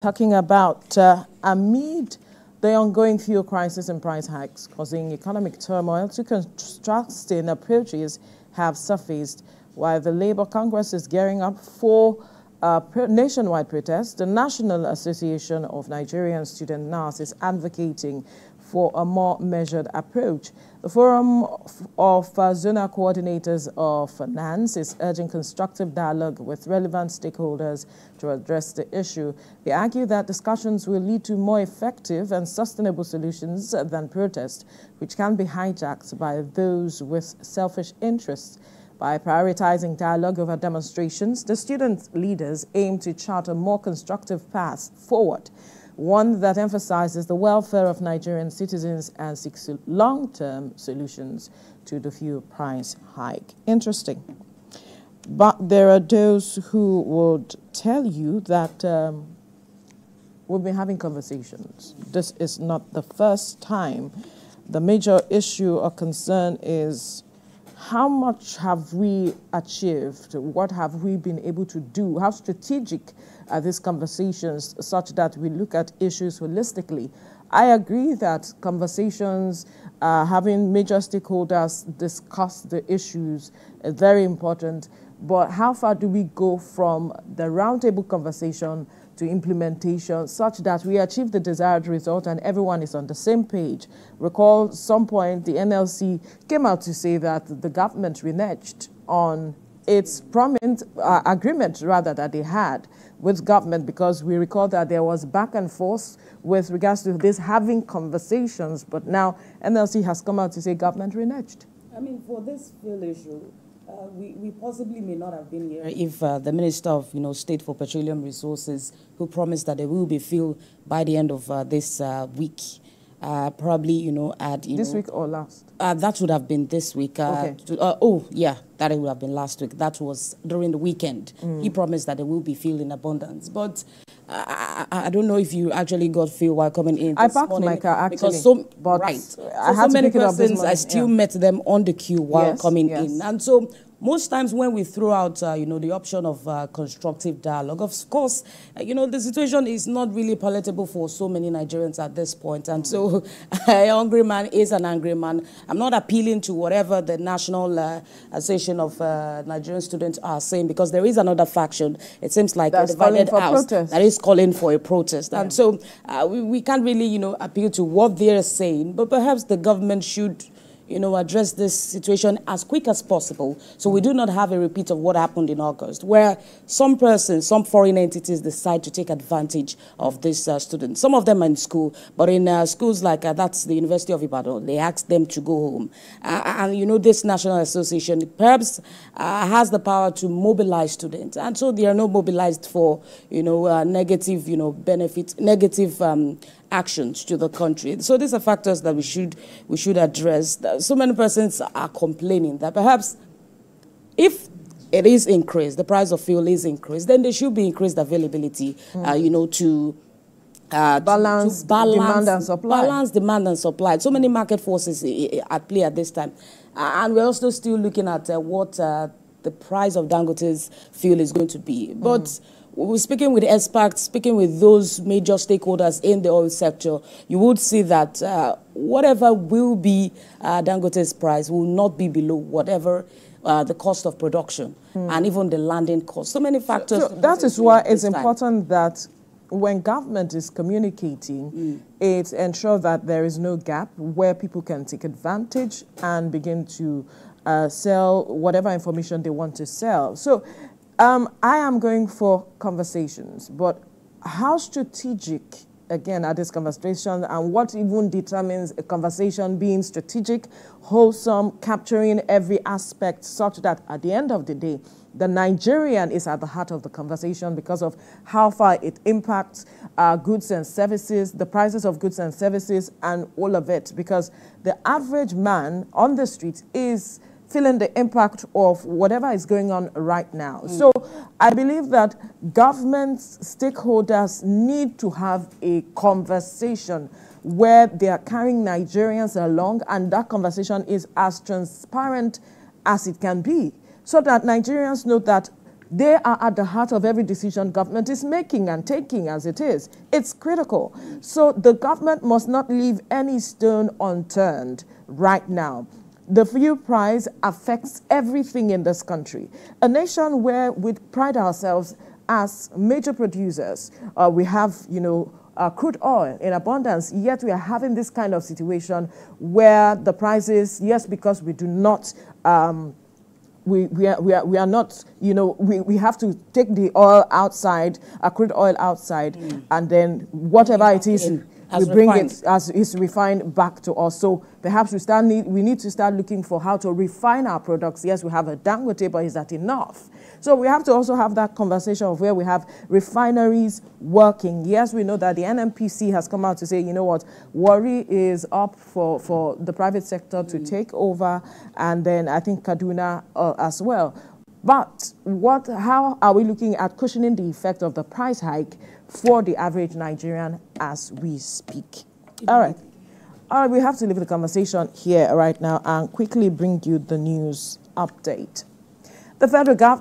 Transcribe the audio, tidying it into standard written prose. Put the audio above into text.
talking about amid the ongoing fuel crisis and price hikes causing economic turmoil, two contrasting approaches have surfaced. While the Labour Congress is gearing up for nationwide protest, the National Association of Nigerian Students (NANS) is advocating for a more measured approach. The Forum of Zonal Coordinators of NANS is urging constructive dialogue with relevant stakeholders to address the issue. They argue that discussions will lead to more effective and sustainable solutions than protest, which can be hijacked by those with selfish interests. By prioritizing dialogue over demonstrations, the student leaders aim to chart a more constructive path forward, one that emphasizes the welfare of Nigerian citizens and seeks long-term solutions to the fuel price hike. Interesting. But there are those who would tell you that we've been having conversations. This is not the first time. The major issue or concern is how much have we achieved? What have we been able to do? How strategic are these conversations such that we look at issues holistically? I agree that conversations, having major stakeholders discuss the issues is very important. But how far do we go from the roundtable conversation to implementation such that we achieve the desired result and everyone is on the same page? Recall some point the NLC came out to say that the government reneged on its promised agreement rather that they had with government, because we recall that there was back and forth with regards to this having conversations, but now NLC has come out to say government reneged. I mean, for this fuel issue, we possibly may not have been here if the Minister of State for Petroleum Resources, who promised that there will be fuel by the end of this week, probably this week or last? That would have been this week. Okay. That would have been last week. That was during the weekend. He promised that there will be fuel in abundance, but I don't know if you actually got fuel while coming in. I parked my car actually, because so many persons, I still met them on the queue while coming in, and so most times when we throw out, the option of constructive dialogue, of course, the situation is not really palatable for so many Nigerians at this point. And so a hungry man is an angry man. I'm not appealing to whatever the National Association of Nigerian Students are saying, because there is another faction, it seems like a divided house, that is calling for a protest. Yeah. And so we can't really, appeal to what they're saying, but perhaps the government should address this situation as quick as possible, so we do not have a repeat of what happened in August, where some persons, some foreign entities decide to take advantage of these students. Some of them are in school, but in schools like that's the University of Ibadan, they ask them to go home. And this National Association perhaps has the power to mobilize students, and so they are not mobilized for negative benefits, negative actions to the country. So these are factors that we should address. So many persons are complaining that perhaps if it is increased, the price of fuel is increased, then there should be increased availability, to balance demand and supply. Balance demand and supply. So many market forces at play at this time. And we're also still looking at what the price of Dangote's fuel is going to be. But we're speaking with experts, speaking with those major stakeholders in the oil sector, you would see that whatever will be Dangote's price will not be below whatever the cost of production and even the landing cost. So many factors. So that is why it's important that when government is communicating, it ensures that there is no gap where people can take advantage and begin to sell whatever information they want to sell. So I am going for conversations, but how strategic, again, are these conversations, and what even determines a conversation being strategic, wholesome, capturing every aspect such that at the end of the day, the Nigerian is at the heart of the conversation because of how far it impacts goods and services, the prices of goods and services, and all of it, because the average man on the street is feeling the impact of whatever is going on right now. So I believe that government stakeholders need to have a conversation where they are carrying Nigerians along, and that conversation is as transparent as it can be, so that Nigerians know that They are at the heart of every decision government is making and taking as it is. It's critical. So the government must not leave any stone unturned right now. The fuel price affects everything in this country. A nation where we pride ourselves as major producers, we have, crude oil in abundance, yet we are having this kind of situation where the prices, yes, because we do not, we are not, we have to take the oil outside, crude oil outside, and then whatever it is, we bring it as is refined back to us. So perhaps we need to start looking for how to refine our products. Yes, we have a Dangote, but is that enough? So we have to also have that conversation of where we have refineries working. Yes, we know that the NNPC has come out to say, you know what, worry is up for the private sector to take over, and then I think Kaduna as well. But how are we looking at cushioning the effect of the price hike for the average Nigerian as we speak? All right, we have to leave the conversation here right now and quickly bring you the news update. The federal government